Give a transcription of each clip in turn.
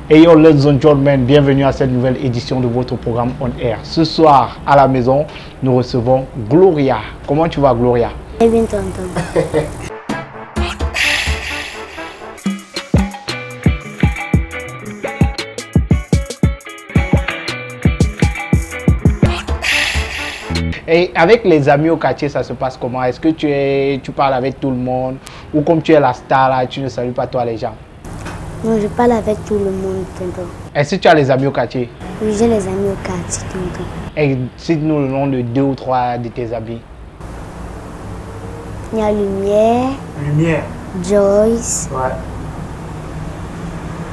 Hey yo, ladies and gentlemen, bienvenue à cette nouvelle édition de votre programme On Air. Ce soir, à la maison, nous recevons Gloria. Comment tu vas, Gloria? Très bien, tonton. Et avec les amis au quartier, ça se passe comment? Est-ce que tu parles avec tout le monde? Ou comme tu es la star là, tu ne salues pas toi les gens? Non, je parle avec tout le monde, tonton. Est-ce que tu as les amis au quartier? Oui, j'ai les amis au quartier, tonton. Et cite-nous le nom de 2 ou 3 de tes amis. Il y a Lumière, Lumière. Joyce, Ouais.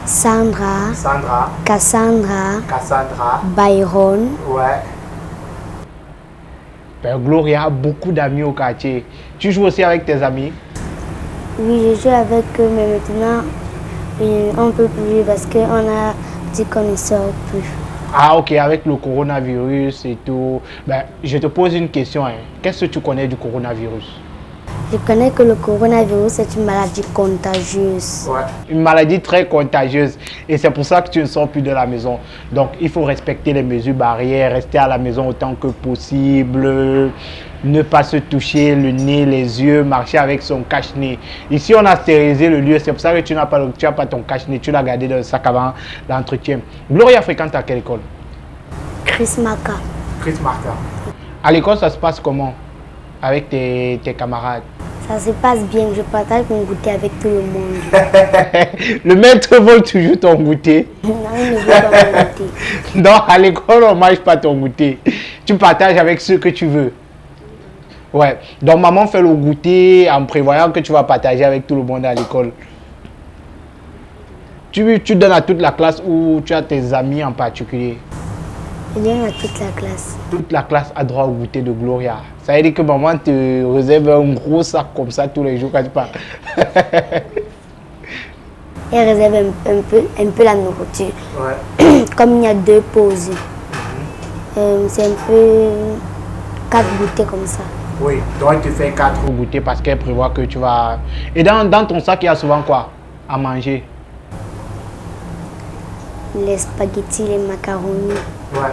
Sandra, Sandra. Cassandra, Cassandra. Byron. Ouais. Ben, Gloria a beaucoup d'amis au quartier. Tu joues aussi avec tes amis? Oui, je joue avec eux, mais maintenant, on ne peut plus parce qu'on a dit qu'on ne sort plus. Ah ok, avec le coronavirus et tout. Ben, je te pose une question. Hein. Qu'est-ce que tu connais du coronavirus? Je connais que le coronavirus est une maladie contagieuse. Ouais. Une maladie très contagieuse. Et c'est pour ça que tu ne sors plus de la maison. Donc, il faut respecter les mesures barrières, rester à la maison autant que possible, ne pas se toucher le nez, les yeux, marcher avec son cache-nez. Ici, on a stérilisé le lieu. C'est pour ça que tu n'as pas ton cache-nez. Tu l'as gardé dans le sac avant l'entretien. Gloria fréquente à quelle école? Chris Maka. Chris Martin. À l'école, ça se passe comment? Avec tes camarades? Ça se passe bien, je partage mon goûter avec tout le monde. Le maître vole toujours ton goûter. Non, il ne veut pas mon goûter. Non, à l'école, on ne mange pas ton goûter. Tu partages avec ceux que tu veux. Ouais. Donc, maman fait le goûter en prévoyant que tu vas partager avec tout le monde à l'école. Tu donnes à toute la classe ou tu as tes amis en particulier? Il y a toute la classe. Toute la classe a droit au goûter de Gloria. Ça veut dire que maman te réserve un gros sac comme ça tous les jours quand tu pars. Elle réserve un peu la nourriture. Ouais. Comme il y a 2 pauses, c'est un peu 4 goûters comme ça. Oui, donc tu fais 4 goûters parce qu'elle prévoit que tu vas... Et dans ton sac, il y a souvent quoi à manger? Les spaghettis, les macaronis, Ouais.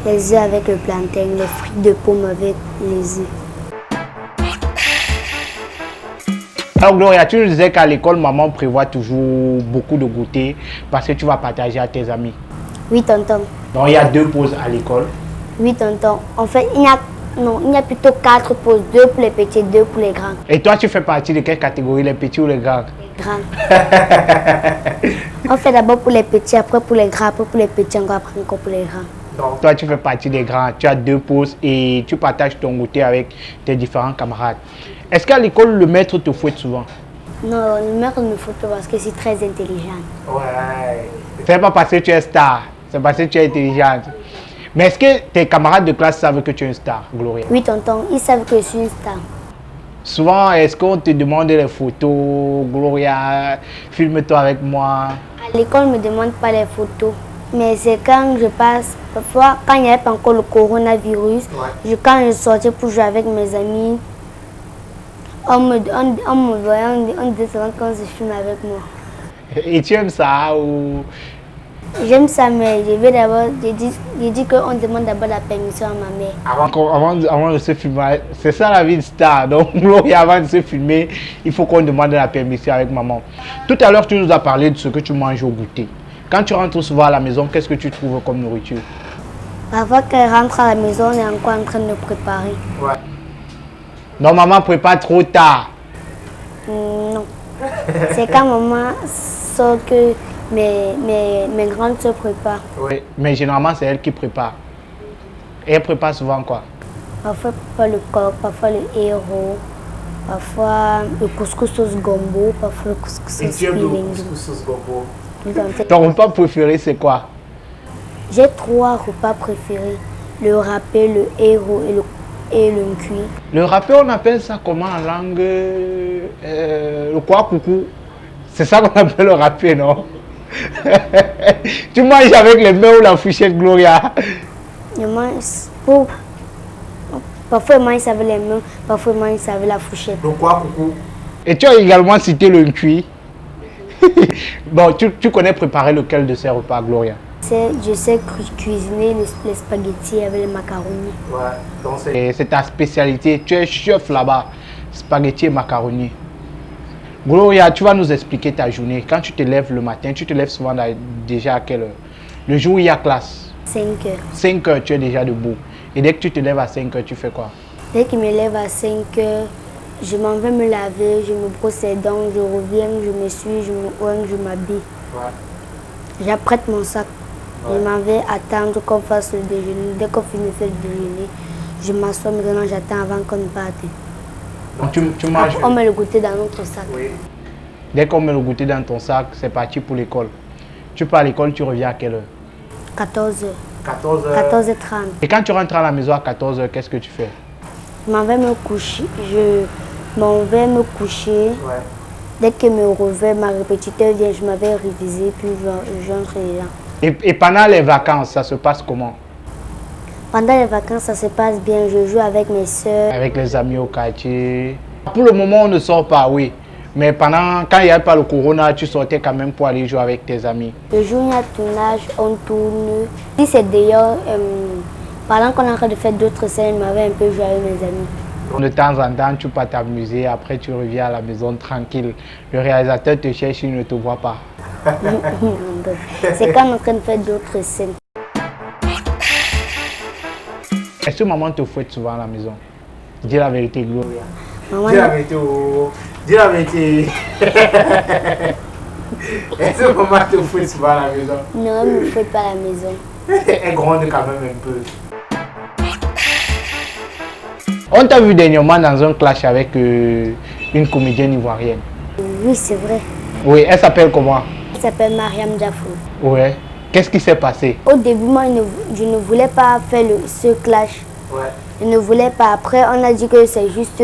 les œufs avec le plantain, les fruits de pomme avec les œufs. Alors Gloria, tu nous disais qu'à l'école, maman prévoit toujours beaucoup de goûters parce que tu vas partager à tes amis. Oui, tonton. Donc il y a 2 pauses à l'école. Oui, tonton. En fait, il y a plutôt 4 pauses. 2 pour les petits, 2 pour les grands. Et toi, tu fais partie de quelle catégorie, les petits ou les grands? Les grands. On fait d'abord pour les petits, après pour les grands, après pour les petits, encore après encore pour les grands. Donc toi, tu fais partie des grands. Tu as 2 pauses et tu partages ton goûter avec tes différents camarades. Est-ce qu'à l'école, le maître te fouette souvent? Non, le maître ne faut pas parce que c'est très intelligent. Ouais. C'est pas parce que tu es star, c'est parce que tu es intelligente. Mais est-ce que tes camarades de classe savent que tu es une star, Gloria? Oui, tonton, ils savent que je suis une star. Souvent, est-ce qu'on te demande les photos, Gloria, filme-toi avec moi? À l'école, on ne me demande pas les photos. Mais c'est quand je passe, parfois, quand il n'y avait pas encore le coronavirus, quand je sortais pour jouer avec mes amis, on me voyait, on disait souvent qu'on se filme avec moi. Et tu aimes ça ou... J'aime ça, mais j'ai dit qu'on demande d'abord la permission à ma mère. Avant de se filmer, c'est ça la vie de star. Donc, Gloria, avant de se filmer, il faut qu'on demande la permission avec maman. Tout à l'heure, tu nous as parlé de ce que tu manges au goûter. Quand tu rentres souvent à la maison, qu'est-ce que tu trouves comme nourriture? Parfois, quand elle rentre à la maison, on est encore en train de préparer. Ouais. Non, maman prépare trop tard. Non. C'est quand maman sort que mes grandes se préparent. Oui. Mais généralement, c'est elle qui prépare. Et elle prépare souvent quoi? Parfois le coq, parfois le héros, parfois le couscous sauce gombo, parfois le couscous sauce filengue. gombo? Ton repas préféré, c'est quoi? J'ai 3 repas préférés. Le râpé, le héros et le cuit. Le râpé, on appelle ça comment en langue? Le quoi, coucou? C'est ça qu'on appelle le râpé, non? Tu manges avec les mains ou la fourchette, Gloria? Je mange parfois, je mange avec les mains, parfois, je mange avec la fourchette. Le quoi, coucou? Et tu as également cité le cuit. Bon, tu connais préparer lequel de ces repas, Gloria? Je sais cuisiner les spaghettis avec les macaronis. Ouais, donc c'est ta spécialité. Tu es chef là-bas, spaghettis et macaronis. Gloria, tu vas nous expliquer ta journée. Quand tu te lèves le matin, tu te lèves souvent déjà à quelle heure? Le jour où il y a classe? 5 heures. 5 heures, tu es déjà debout. Et dès que tu te lèves à 5 heures, tu fais quoi? Dès que je me lève à 5 heures, je m'en vais me laver, je me brosse les dents, je reviens, je me suis, je me oigne, je m'habille. Ouais. J'apprête mon sac. Ouais. Je m'en vais attendre qu'on fasse le déjeuner. Dès qu'on finit de faire le déjeuner, je m'assois maintenant, j'attends avant qu'on parte. Donc tu manges. Après, on met le goûter dans notre sac. Oui. Dès qu'on met le goûter dans ton sac, c'est parti pour l'école. Tu pars à l'école, tu reviens à quelle heure? 14 heures. 14h30. Et quand tu rentres à la maison à 14 heures, qu'est-ce que tu fais? Je m'en vais me coucher. Ouais. Dès que me réveille, ma répétiteur vient, je m'en vais réviser, puis j'entre là. Et pendant les vacances, ça se passe comment? Pendant les vacances, ça se passe bien. Je joue avec mes soeurs. Avec les amis au quartier. Pour le moment, on ne sort pas, oui. Mais quand il n'y avait pas le corona, tu sortais quand même pour aller jouer avec tes amis. Le jour où il y a tournage, on tourne. Si c'est d'ailleurs, pendant qu'on est en train de faire d'autres scènes, je m'avais un peu joué avec mes amis. De temps en temps, tu peux t'amuser, après tu reviens à la maison tranquille. Le réalisateur te cherche, il ne te voit pas. C'est quand on est en train de faire d'autres scènes. Est-ce que maman te fouette souvent à la maison? Dis la vérité, Gloria. Maman, dis la vérité, oh. Dis la vérité. Est-ce que maman te fouette souvent à la maison? Non, elle ne me fouette pas à la maison. Elle gronde quand même un peu. On t'a vu dernièrement dans un clash avec une comédienne ivoirienne. Oui, c'est vrai. Oui, elle s'appelle comment? Elle s'appelle Mariam Diafou. Oui. Qu'est-ce qui s'est passé? Au début, moi, je ne voulais pas faire ce clash. Ouais. Je ne voulais pas. Après, on a dit que c'est juste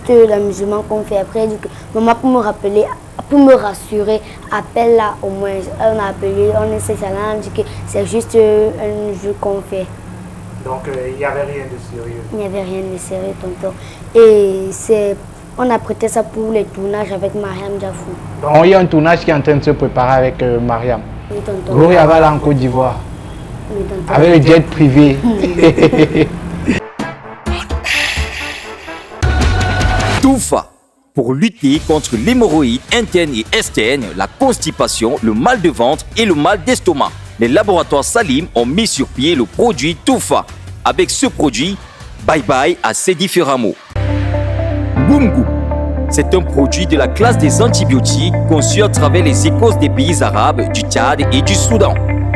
l'amusement qu'on fait. Après, elle a dit que maman, pour me rappeler, pour me rassurer, appelle-la au moins. On a appelé, on essaie ça, on a dit que c'est juste un jeu qu'on fait. Donc, il n'y avait rien de sérieux? Il n'y avait rien de sérieux, tonton. Et on a prêté ça pour les tournages avec Mariam Diafou. Donc, il y a un tournage qui est en train de se préparer avec Mariam. Oui, tonton. Gloria va aller en Côte d'Ivoire. Oui, tonton. Avec le jet privé. Toufa. Pour lutter contre l'hémorroïde interne et externe, la constipation, le mal de ventre et le mal d'estomac, les laboratoires Salim ont mis sur pied le produit Toufa. Avec ce produit, bye bye à ces différents mots. Goumgou. C'est un produit de la classe des antibiotiques conçu à travers les écoles des pays arabes, du Tchad et du Soudan.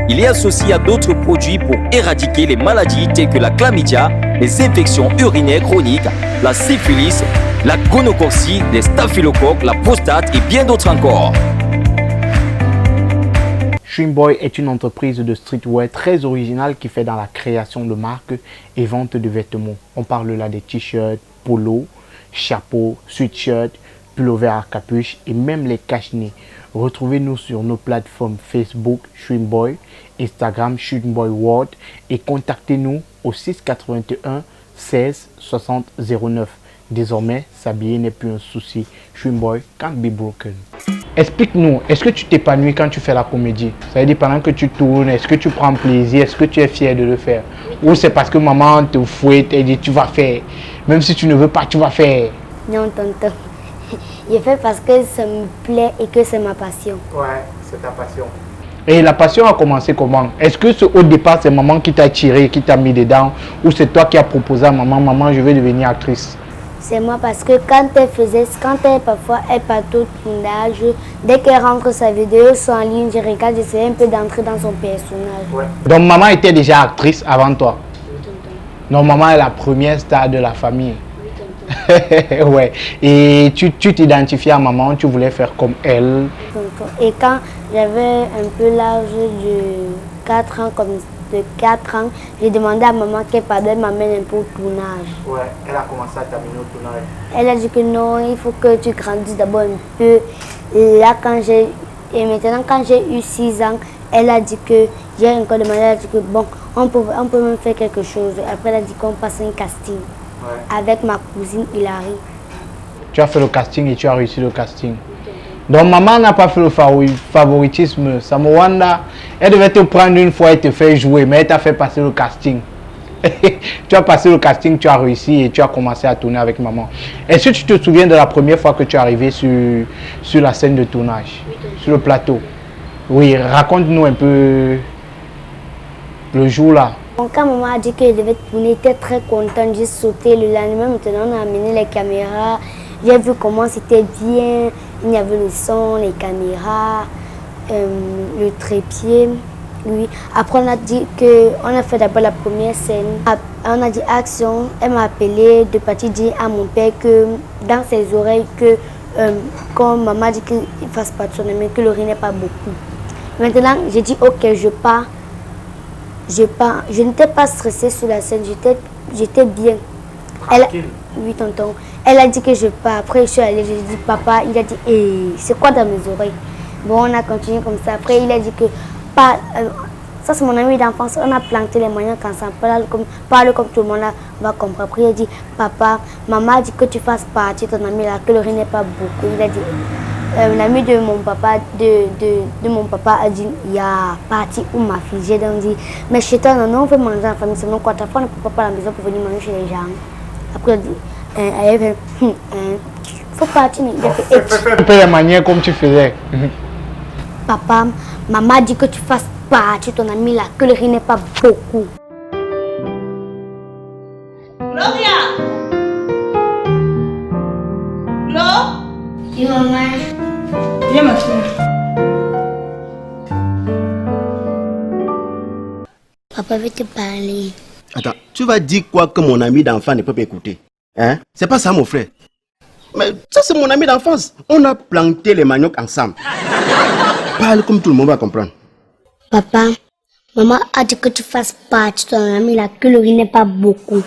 Il est associé à d'autres produits pour éradiquer les maladies telles que la chlamydia, les infections urinaires chroniques, la syphilis, la gonococcie, les staphylocoques, la prostate et bien d'autres encore. Shrimp est une entreprise de streetwear très originale qui fait dans la création de marques et vente de vêtements. On parle là des t-shirts, polos, chapeaux, sweatshirts, pullovers à capuche et même les cache-nez. Retrouvez-nous sur nos plateformes Facebook Shrimpboy, Instagram Shrimpboy World et contactez-nous au 681 16 60 09. Désormais, s'habiller n'est plus un souci. Shrimpboy can't be broken. Explique-nous, est-ce que tu t'épanouis quand tu fais la comédie? Ça veut dire pendant que tu tournes, est-ce que tu prends plaisir? Est-ce que tu es fier de le faire? Ou c'est parce que maman te fouette et dit tu vas faire? Même si tu ne veux pas, tu vas faire? Non, tonton. Je fais parce que ça me plaît et que c'est ma passion. Ouais, c'est ta passion. Et la passion a commencé comment? Est-ce que au départ, c'est maman qui t'a tiré, qui t'a mis dedans? Ou c'est toi qui as proposé à maman, maman, je vais devenir actrice? C'est moi parce que quand elle parfois elle part au tournage, dès qu'elle rentre sa vidéo sur en ligne, je regarde, j'essaie un peu d'entrer dans son personnage. Ouais. Donc maman était déjà actrice avant toi? Oui, tonton. Donc maman est la première star de la famille? Oui, tonton. Ouais. Et tu t'identifiais à maman, tu voulais faire comme elle? Tonton. Et quand j'avais un peu l'âge de 4 ans, de 4 ans, j'ai demandé à maman qu'elle m'amène un peu au tournage. Ouais, elle a commencé à t'amener au tournage. Elle a dit que non, il faut que tu grandisses d'abord un peu. Et là, maintenant, quand j'ai eu 6 ans, elle a dit que, j'ai encore demandé, elle a dit que bon, on peut même faire quelque chose. Après, elle a dit qu'on passe un casting avec ma cousine Hilary. Tu as fait le casting et tu as réussi le casting. Donc maman n'a pas fait le favoritisme. Samowanda, elle devait te prendre une fois et te faire jouer, mais elle t'a fait passer le casting. Tu as passé le casting, tu as réussi et tu as commencé à tourner avec maman. Est-ce que tu te souviens de la première fois que tu es arrivé sur la scène de tournage, sur le plateau? Oui, raconte-nous un peu le jour là. Quand maman a dit que je devais tourner, j'étais très contente, j'ai sauté. Le lendemain, maintenant, on a amené les caméras. J'ai vu comment c'était bien. Il y avait le son, les caméras, le trépied. Oui. Après, on a dit que on a fait d'abord la première scène. On a dit action. Elle m'a appelé de partir dire à mon père que dans ses oreilles que quand maman dit qu'il fasse pas de son ami, que le riz n'est pas beaucoup. Maintenant, j'ai dit ok, je pars. Je n'étais pas stressée sur la scène, j'étais bien. Oui, tonton. Elle a dit que je pars. Après, je suis allée, j'ai dit papa, il a dit c'est quoi dans mes oreilles? Bon, on a continué comme ça. Après, il a dit que ça c'est mon ami d'enfance, on a planté les moyens ensemble, parle comme tout le monde là, va comprendre. Après, il a dit papa, maman a dit que tu fasses partie ton ami là, que le riz n'est pas beaucoup. Il a dit l'ami de mon papa de mon papa a dit il y a parti où ma fille. J'ai donc dit mais chez toi non, on veut manger en famille, c'est mon quoi, ta fois ne peut pas à la maison pour venir manger chez les gens. Après il a dit faut partir, il a fait fais la manière comme tu faisais. Papa, maman a dit que tu fasses partie ton ami là, que le riz n'est pas beaucoup. Gloria! Glo? Oui, maman. Viens ma fille. Papa veut te parler. Attends, tu vas dire quoi que mon ami d'enfant ne peut pas écouter? Hein? C'est pas ça mon frère. Mais ça c'est mon ami d'enfance. On a planté les maniocs ensemble. Parle comme tout le monde va comprendre. Papa, maman a dit que tu fasses partie de ton ami là, que le riz n'est pas beaucoup.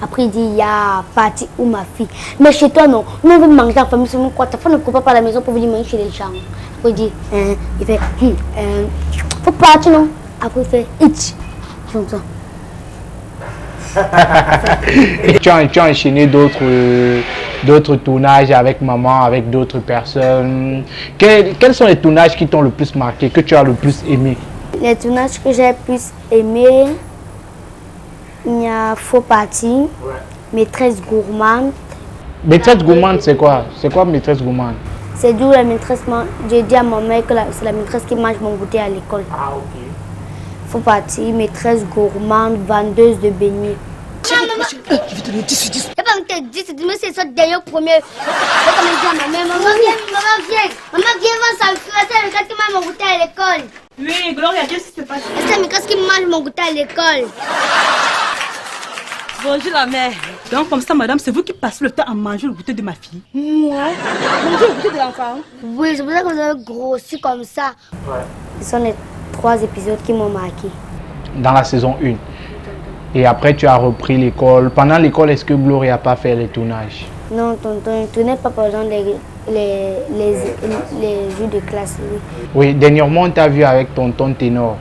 Après il dit, il y a parti où ma fille. Mais chez toi non, nous on veut manger en famille, c'est quoi? Ta femme ne coupe pas à la maison pour venir manger chez les gens. Après il dit, il fait, faut partir non? Après il fait, itch. Comme ça. Tu as enchaîné d'autres tournages avec maman, avec d'autres personnes. Quels sont les tournages qui t'ont le plus marqué, que tu as le plus aimé? Les tournages que j'ai le plus aimé, il y a Faux Parti, Maîtresse gourmande. Maîtresse gourmande, c'est quoi? C'est quoi maîtresse gourmande? C'est d'où la maîtresse, j'ai dit à ma mère que c'est la maîtresse qui mange mon goûter à l'école. Ah, ok. Faut partir, maîtresse gourmande, vendeuse de beignets. Je vais te donner 10 sur 10. Je vais pas me te dire, c'est ça d'ailleurs premier. Je vais comme dire à ma mère, maman viens voir ça, c'est la maîtresse qui mange mon goûter à l'école. Oui, Gloria, qu'est-ce qui se passe? C'est la maîtresse qui mange mon goûter à l'école. Bonjour la mère. Donc comme ça, madame, c'est vous qui passez le temps à manger le goûter de ma fille? Moi? Manger le goûter de l'enfant? Oui, c'est pour ça que vous avez grossi comme ça. Ouais. Ce sont les 3 épisodes qui m'ont marqué. Dans la saison 1. Et après, tu as repris l'école. Pendant l'école, est-ce que Gloria n'a pas fait les tournages? Non, tonton, il ne tournait pas par exemple les jeux de classe. Oui, dernièrement, on t'a vu avec tonton Ténor.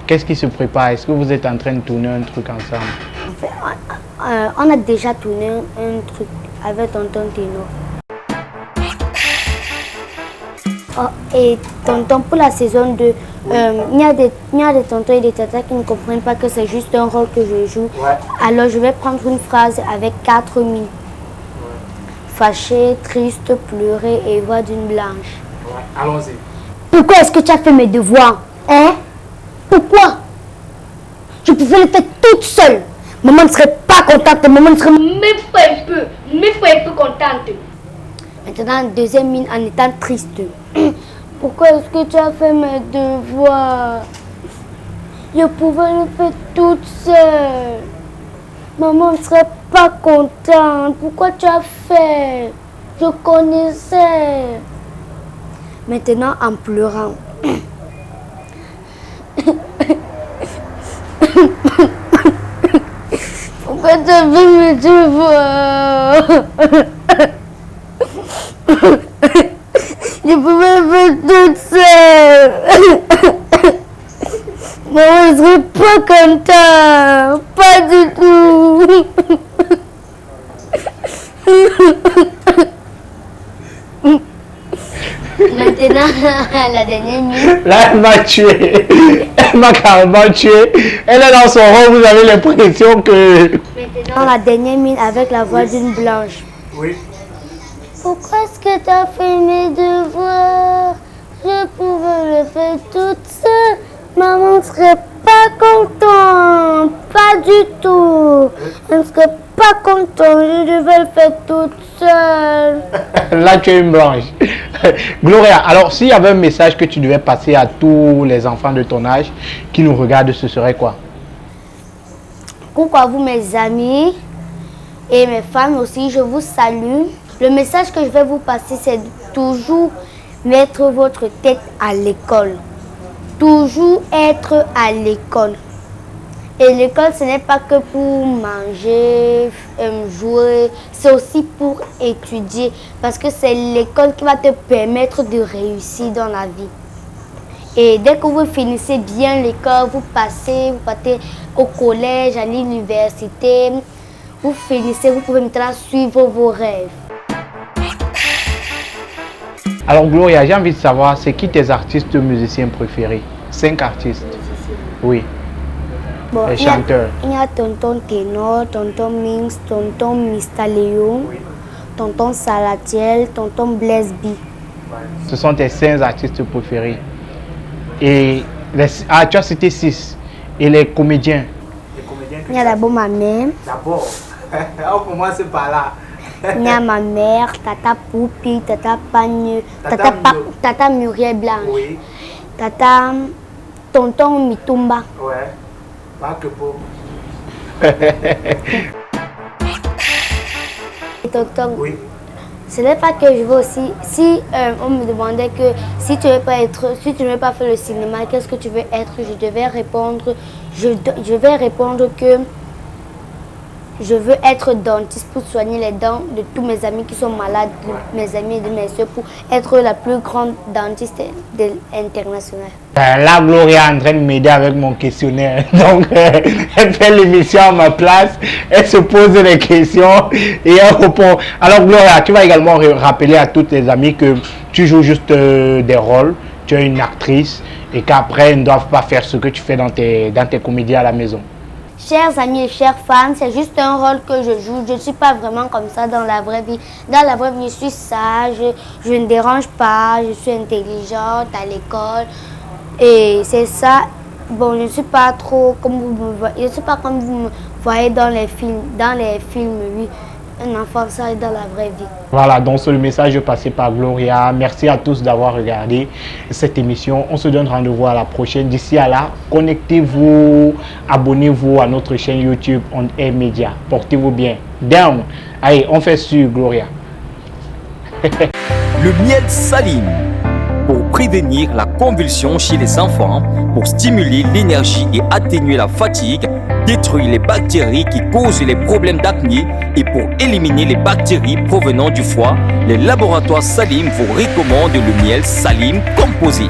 Qu'est-ce qui se prépare? Est-ce que vous êtes en train de tourner un truc ensemble? En fait, on a déjà tourné un truc avec tonton Ténor. Oh, et tonton, pour la saison 2, il y a des tontons et des tatas qui ne comprennent pas que c'est juste un rôle que je joue. Ouais. Alors je vais prendre une phrase avec 4 mi. Ouais. Fâché, triste, pleurer et voix d'une blanche. Ouais. Allons-y. Pourquoi est-ce que tu as fait mes devoirs? Hein? Pourquoi? Je pouvais le faire toute seule. Maman ne serait pas contente, maman ne serait même pas un peu contente. Maintenant, deuxième mine en étant triste. Pourquoi est-ce que tu as fait mes devoirs? Je pouvais le faire toute seule. Maman ne serait pas contente. Pourquoi tu as fait? Je connaissais. Maintenant, en pleurant. Pourquoi tu as fait mes devoirs? Je pouvais le faire toute seule. Maman ne serait pas contente. Pas du tout. Maintenant, la dernière minute. Là, elle m'a tué. Elle m'a carrément tué. Elle est dans son rôle, vous avez l'impression que... Maintenant, la dernière minute avec la voix d'une blanche. Oui. Pourquoi est-ce que tu as fait mes devoirs? Je pouvais le faire toute seule. Maman ne serait pas contente. Pas du tout. Elle ne serait pas contente. Je devais le faire toute seule. Là, tu es une blanche. Gloria, alors s'il y avait un message que tu devais passer à tous les enfants de ton âge qui nous regardent, ce serait quoi? Coucou à vous mes amis et mes fans aussi, je vous salue. Le message que je vais vous passer, c'est de toujours mettre votre tête à l'école. Toujours être à l'école. Et l'école, ce n'est pas que pour manger, jouer, c'est aussi pour étudier. Parce que c'est l'école qui va te permettre de réussir dans la vie. Et dès que vous finissez bien l'école, vous partez au collège, à l'université, vous finissez, vous pouvez maintenant suivre vos rêves. Alors Gloria, j'ai envie de savoir, c'est qui tes artistes musiciens préférés? 5 artistes. Oui. Bon, Les chanteurs. Il y a Tonton Ténor, Tonton Minx, Tonton Mystaléon, Tonton Salatiel, Tonton Blaise B. Ce sont tes 5 artistes préférés. Et tu as cité 6. Et les comédiens? Il y a d'abord ma mère. D'abord, on commence par là. Il y a ma mère, Tata Poupi, Tata Pagne, Tata Muriel Blanche, Oui, Tata Tonton Mitumba. ouais. Pas que pour. Et Tonton. Oui. Ce n'est pas que je veux aussi. Si on me demandait que si tu ne veux pas faire le cinéma, qu'est-ce que tu veux être, je devais répondre, je vais répondre que je veux être dentiste pour soigner les dents de tous mes amis qui sont malades, de mes amis et de mes soeurs, pour être la plus grande dentiste internationale. Là, Gloria est en train de m'aider avec mon questionnaire. Donc, elle fait l'émission à ma place, elle se pose les questions et elle répond. Alors, Gloria, tu vas également rappeler à toutes les amies que tu joues juste des rôles, tu es une actrice et qu'après, ils ne doivent pas faire ce que tu fais dans tes comédies à la maison. Chers amis et chers fans, c'est juste un rôle que je joue. Je ne suis pas vraiment comme ça dans la vraie vie. Dans la vraie vie, je suis sage, je ne dérange pas, je suis intelligente à l'école. Et c'est ça. Bon, je ne suis pas trop comme vous me voyez. Je ne suis pas comme vous me voyez dans les films. Dans les films, oui. Un enfant, ça est dans la vraie vie. Voilà, donc c'est le message passé par Gloria. Merci à tous d'avoir regardé cette émission. On se donne rendez-vous à la prochaine. D'ici à là, connectez-vous, abonnez-vous à notre chaîne YouTube On Air Media. Portez-vous bien. Down. Allez, on fait sur Gloria. Le miel Salim, pour prévenir la convulsion chez les enfants, pour stimuler l'énergie et atténuer la fatigue, détruire les bactéries qui causent les problèmes d'acné et pour éliminer les bactéries provenant du foie, les laboratoires Salim vous recommandent le miel Salim composé.